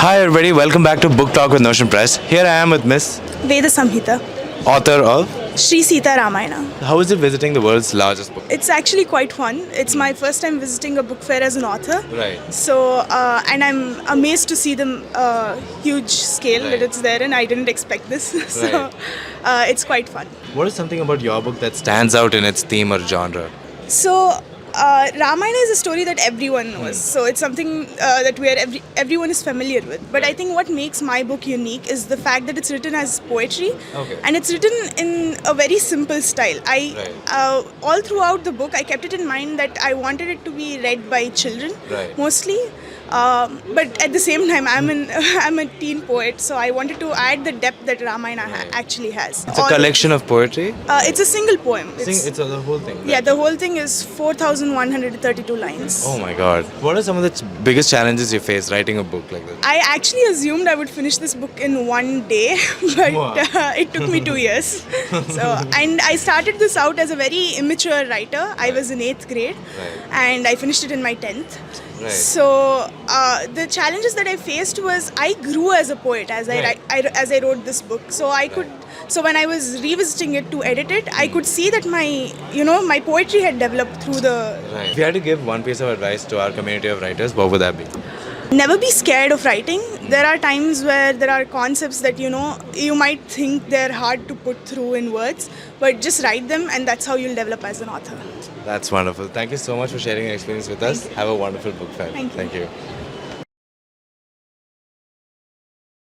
Hi everybody, welcome back to Book Talk with Notion Press. Here I am with Miss, Veda Samhita, author of. Sri Sita Ramayana. How is it visiting the world's largest book? It's actually quite fun. It's my first time visiting a book fair as an author. Right. So, and I'm amazed to see the huge scale that Right. it's there, and I didn't expect this. So, Right. it's quite fun. What is something about your book that stands out in its theme or genre? So, Ramayana is a story that everyone knows. So it's something that everyone is familiar with. But I think what makes my book unique is the fact that it's written as poetry, Okay. and it's written in a very simple style. Right. All throughout the book, I kept it in mind that I wanted it to be read by children Right. mostly. But at the same time, I'm a teen poet, so I wanted to add the depth that Ramayana actually has. It's a collection of poetry? It's a single poem. It's the whole thing. Yeah, the whole thing is 4,132 lines. Oh my god. What are some of the biggest challenges you face writing a book like this? I actually assumed I would finish this book in one day, but Wow. it took me 2 years. And I started this out as a very immature writer. I was in 8th grade, Right. and I finished it in my 10th. Right. So the challenges that I faced was I grew as a poet as Right. as I wrote this book. So I could. So when I was revisiting it to edit it, I could see that my poetry had developed through the. Right. If you had to give one piece of advice to our community of writers, what would that be? Never be scared of writing. There are times where there are concepts that you might think they're hard to put through in words, but just write them, and that's how you'll develop as an author. That's wonderful. Thank you so much for sharing your experience with us. Have a wonderful book fair. Thank you. Thank you.